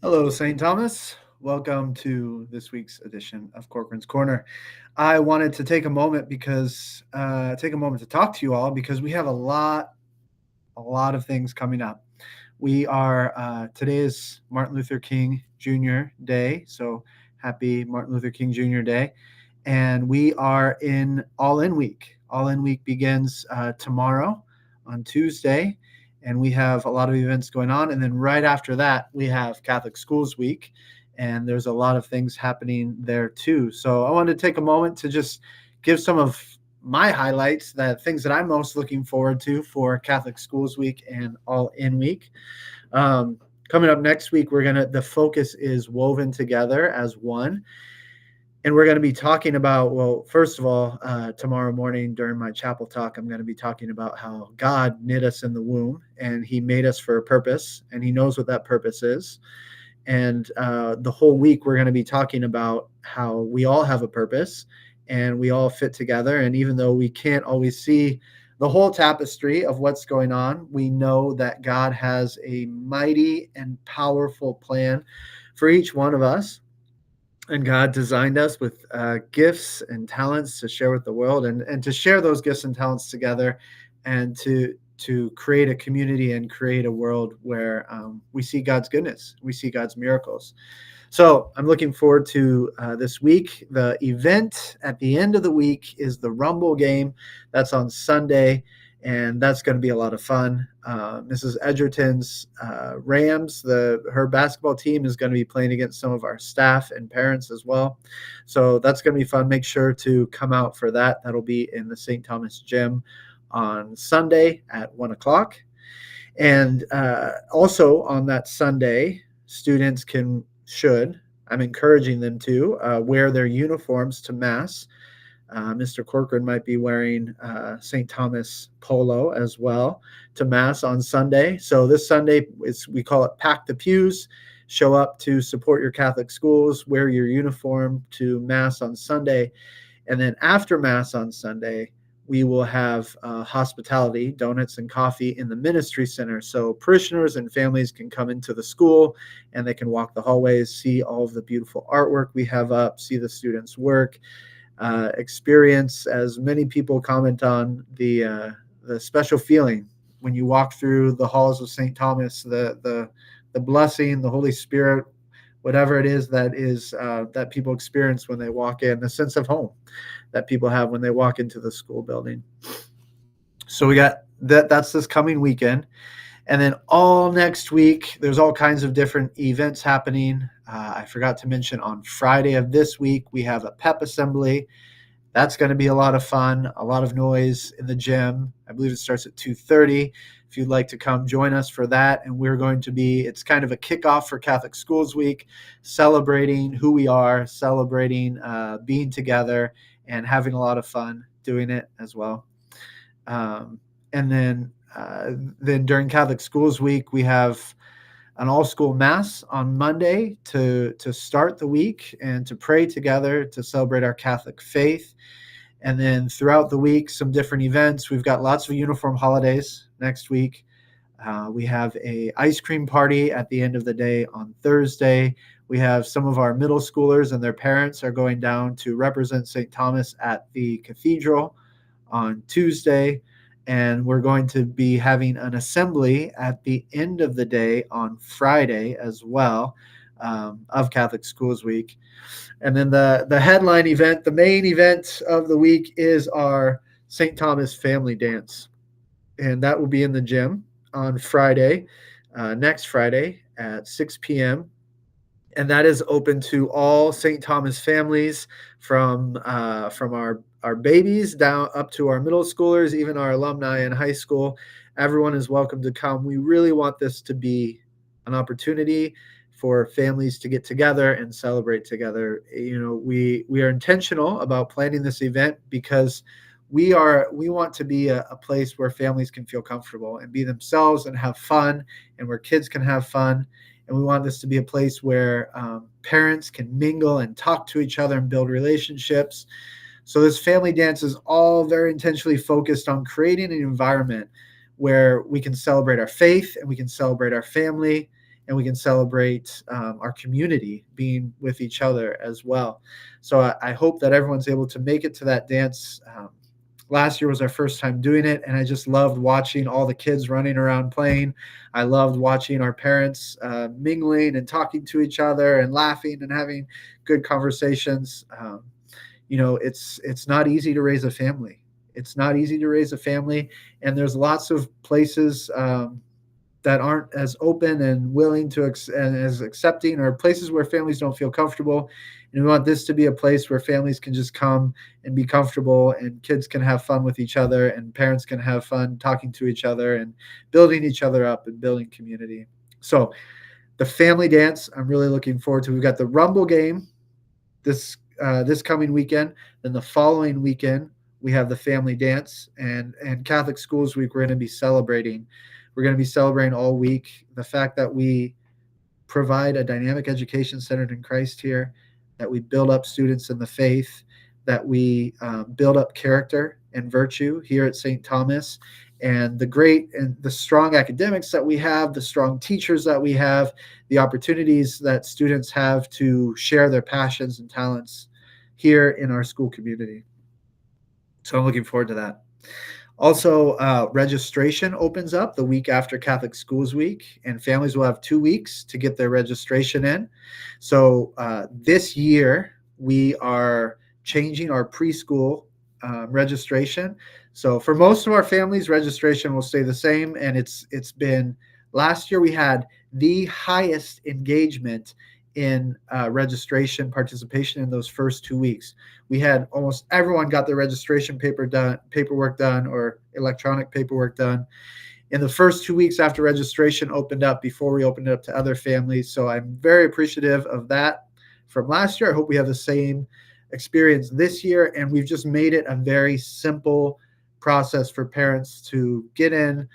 Hello, St. Thomas. Welcome to this week's edition of Corcoran's Corner. I wanted to take a moment to talk to you all because we have a lot of things coming up. We are Today is Martin Luther King Jr. Day, so happy Martin Luther King Jr. Day, and we are in All In Week. All In Week begins tomorrow on Tuesday, and we have a lot of events going on. And then right after that, we have Catholic Schools Week, and there's a lot of things happening there too. So I wanted to take a moment to just give some of my highlights, the things that I'm most looking forward to for Catholic Schools Week and All In Week. Um, Coming up next week, the focus is woven together as one. And we're going to be talking about, well, first of all, tomorrow morning during my chapel talk, I'm going to be talking about how God knit us in the womb and he made us for a purpose and he knows what that purpose is. And the whole week, we're going to be talking about how we all have a purpose and we all fit together. And even though we can't always see the whole tapestry of what's going on, we know that God has a mighty and powerful plan for each one of us. And God designed us with gifts and talents to share with the world, and to share those gifts and talents together, and to create a community and create a world where we see God's goodness, we see God's miracles. So I'm looking forward to this week. The event at the end of the week is the Rumble game. That's on Sunday, and that's going to be a lot of fun. Mrs. Edgerton's Rams, her basketball team is going to be playing against some of our staff and parents as well. So that's going to be fun. Make sure to come out for that. That'll be in the St. Thomas Gym on Sunday at 1 o'clock. And also on that Sunday, students I'm encouraging them to wear their uniforms to Mass. Mr. Corcoran might be wearing St. Thomas polo as well to Mass on Sunday. So this Sunday, we call it Pack the Pews. Show up to support your Catholic schools, wear your uniform to Mass on Sunday. And then after Mass on Sunday, we will have hospitality, donuts and coffee in the ministry center. So parishioners and families can come into the school and they can walk the hallways, see all of the beautiful artwork we have up, see the students' work, experience, as many people comment on, the special feeling when you walk through the halls of St. Thomas, the blessing, the Holy Spirit, whatever it is that people experience when they walk in, the sense of home that people have when they walk into the school building. So we got that's this coming weekend. And then all next week, there's all kinds of different events happening. I forgot to mention on Friday of this week, we have a pep assembly. That's going to be a lot of fun, a lot of noise in the gym. I believe it starts at 2:30. If you'd like to come join us for that. And it's kind of a kickoff for Catholic Schools Week, celebrating who we are, celebrating being together and having a lot of fun doing it as well. And then during Catholic Schools Week, we have an all-school mass on Monday to start the week and to pray together to celebrate our Catholic faith. And then throughout the week, some different events. We've got lots of uniform holidays next week. We have a ice cream party at the end of the day on Thursday. We have some of our middle schoolers and their parents are going down to represent St. Thomas at the cathedral on Tuesday. And we're going to be having an assembly at the end of the day on Friday as well, of Catholic Schools Week. And then the headline event, the main event of the week, is our St. Thomas Family Dance. And that will be in the gym on Friday, next Friday at 6 p.m. And that is open to all St. Thomas families, from our babies down up to our middle schoolers, even our alumni in high school. Everyone is welcome to come. We really want this to be an opportunity for families to get together and celebrate together. We are intentional about planning this event because we want to be a place where families can feel comfortable and be themselves and have fun, and where kids can have fun. And we want this to be a place where parents can mingle and talk to each other and build relationships. So this family dance is all very intentionally focused on creating an environment where we can celebrate our faith and we can celebrate our family and we can celebrate our community being with each other as well. So I hope that everyone's able to make it to that dance. Last year was our first time doing it, and I just loved watching all the kids running around playing. I loved watching our parents mingling and talking to each other and laughing and having good conversations. It's not easy to raise a family. It's not easy to raise a family, and there's lots of places that aren't as open and willing to and as accepting, or places where families don't feel comfortable. And we want this to be a place where families can just come and be comfortable, and kids can have fun with each other, and parents can have fun talking to each other and building each other up and building community. So the family dance, I'm really looking forward to. We've got the Rumble game this coming weekend. Then the following weekend, we have the family dance, and Catholic Schools Week. We're going to be celebrating. We're going to be celebrating all week the fact that we provide a dynamic education centered in Christ here, that we build up students in the faith, that we build up character and virtue here at St. Thomas, and the great and the strong academics that we have, the strong teachers that we have, the opportunities that students have to share their passions and talents here in our school community. So I'm looking forward to that. Also, registration opens up the week after Catholic Schools Week, and families will have 2 weeks to get their registration in. So this year, we are changing our preschool registration. So for most of our families, registration will stay the same, and it's been last year we had the highest engagement in registration participation in those first 2 weeks. We had almost everyone got their registration paperwork done, or electronic paperwork done in the first 2 weeks after registration opened up, before we opened it up to other families. So I'm very appreciative of that from last year. I hope we have the same experience this year, and we've just made it a very simple process for parents to get in,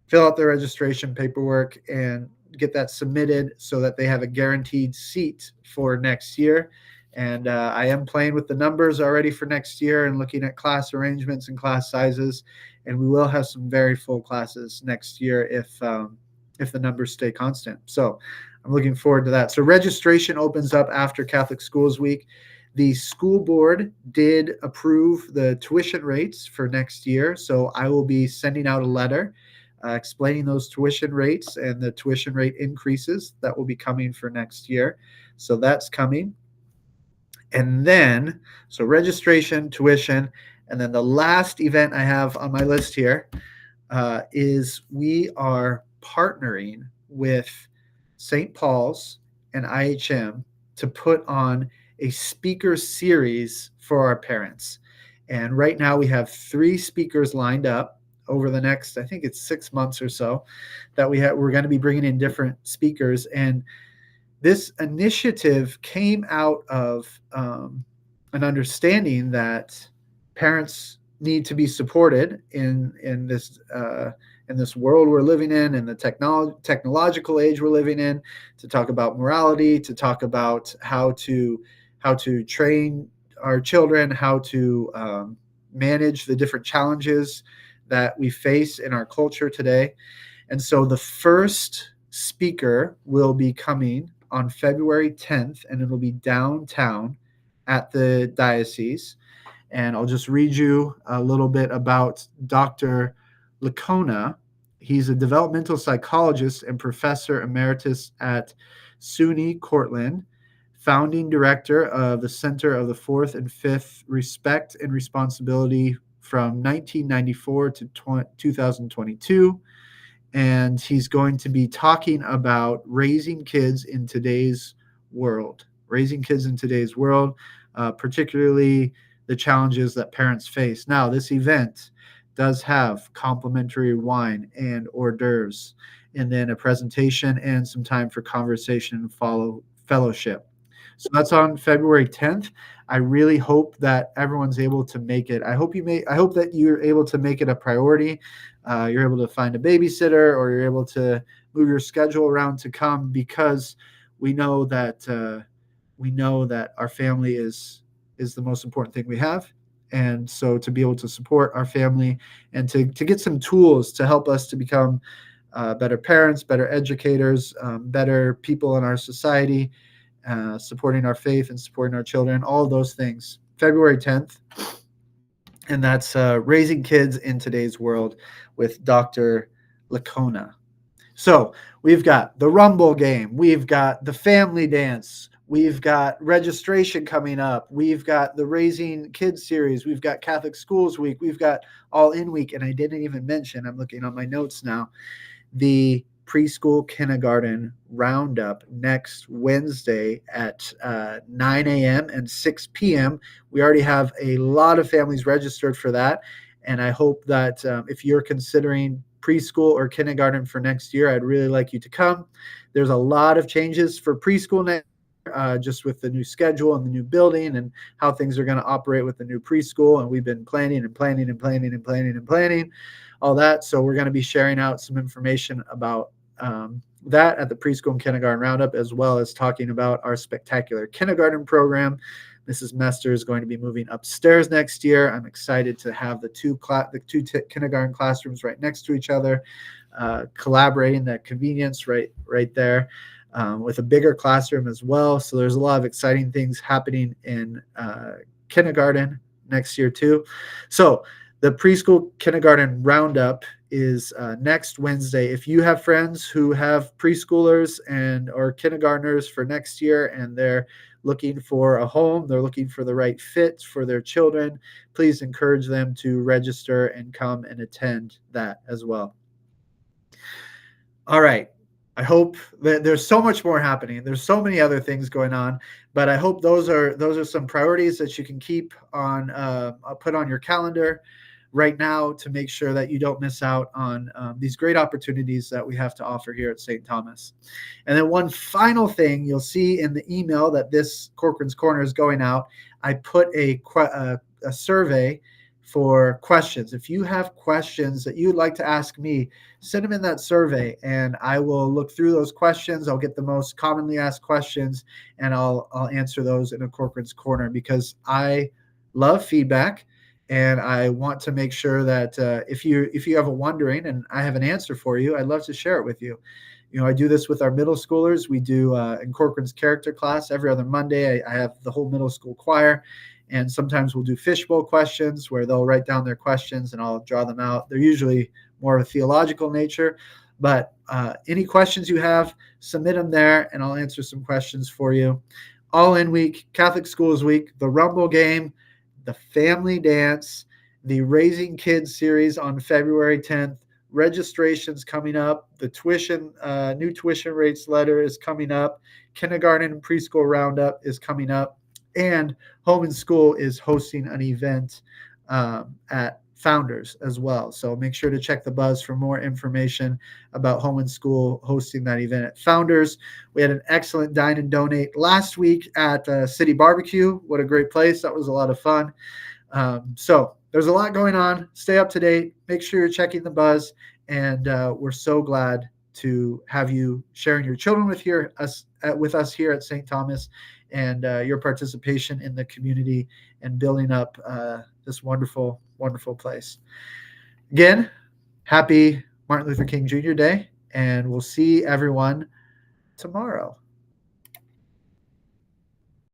fill out their registration paperwork, and get that submitted so that they have a guaranteed seat for next year. And I am playing with the numbers already for next year and looking at class arrangements and class sizes. And we will have some very full classes next year if the numbers stay constant. So I'm looking forward to that. So registration opens up after Catholic Schools Week. The school board did approve the tuition rates for next year. So I will be sending out a letter explaining those tuition rates and the tuition rate increases that will be coming for next year. So that's coming. And then, so registration, tuition, and then the last event I have on my list here is we are partnering with St. Paul's and IHM to put on a speaker series for our parents. And right now we have 3 speakers lined up over the next, I think it's 6 months or so, that we're going to be bringing in different speakers. And this initiative came out of an understanding that parents need to be supported in this world we're living in the technological age we're living in, to talk about morality, to talk about how to train our children, how to manage the different challenges that we face in our culture today. And so the first speaker will be coming on February 10th, and it'll be downtown at the diocese. And I'll just read you a little bit about Dr. Lacona. He's a developmental psychologist and professor emeritus at SUNY Cortland, founding director of the Center of the Fourth and Fifth Respect and Responsibility from 1994 to 2022. And he's going to be talking about raising kids in today's world, particularly the challenges that parents face. Now, this event does have complimentary wine and hors d'oeuvres, and then a presentation and some time for conversation and fellowship. So that's on February 10th. I really hope that everyone's able to make it. I hope that you're able to make it a priority. You're able to find a babysitter, or you're able to move your schedule around to come, because we know that our family is the most important thing we have. And so to be able to support our family and to get some tools to help us to become better parents, better educators, better people in our society, supporting our faith and supporting our children, all of those things. February 10th, and that's Raising Kids in Today's World with Dr. Lacona. So we've got the Rumble game, we've got the family dance, we've got registration coming up, we've got the Raising Kids series, we've got Catholic Schools Week, we've got All In Week, and I didn't even mention, I'm looking on my notes now, the preschool kindergarten roundup next Wednesday at 9 a.m. and 6 p.m. We already have a lot of families registered for that. And I hope that if you're considering preschool or kindergarten for next year, I'd really like you to come. There's a lot of changes for preschool next just with the new schedule and the new building and how things are going to operate with the new preschool. And we've been planning and planning and planning and planning and planning all that. So we're going to be sharing out some information about that at the preschool and kindergarten roundup, as well as talking about our spectacular kindergarten program. Mrs. Mester is going to be moving upstairs next year. I'm excited to have the two kindergarten classrooms right next to each other, collaborating, that convenience right there, with a bigger classroom as well. So there's a lot of exciting things happening in kindergarten next year too. So the preschool kindergarten roundup is next Wednesday. If you have friends who have preschoolers and or kindergartners for next year and they're looking for a home, they're looking for the right fit for their children, please encourage them to register and come and attend that as well. All right. I hope that there's so much more happening. There's so many other things going on, but I hope those are some priorities that you can keep on, put on your calendar right now to make sure that you don't miss out on these great opportunities that we have to offer here at St. Thomas. And then one final thing you'll see in the email that this Corcoran's Corner is going out, I put a survey for questions. If you have questions that you'd like to ask me, send them in that survey and I will look through those questions. I'll get the most commonly asked questions and I'll answer those in a Corcoran's Corner, because I love feedback and I want to make sure that if you have a wondering and I have an answer for you, I'd love to share it with you. You know, I do this with our middle schoolers. We do in Corcoran's character class every other Monday. I have the whole middle school choir. And sometimes we'll do fishbowl questions where they'll write down their questions and I'll draw them out. They're usually more of a theological nature, but any questions you have, submit them there and I'll answer some questions for you. All In Week, Catholic Schools Week, the Rumble game, the family dance, the Raising Kids series on February 10th, registrations coming up, the tuition, new tuition rates letter is coming up, kindergarten and preschool roundup is coming up, and Home and School is hosting an event at Founders as well. So make sure to check the buzz for more information about Home and School hosting that event at Founders. We had an excellent dine and donate last week at City Barbecue. What a great place. That was a lot of fun. So there's a lot going on. Stay up to date. Make sure you're checking the buzz. And we're so glad to have you sharing your children with us here at St. Thomas, and your participation in the community and building up this wonderful, wonderful place. Again, happy Martin Luther King Jr. Day, and we'll see everyone tomorrow.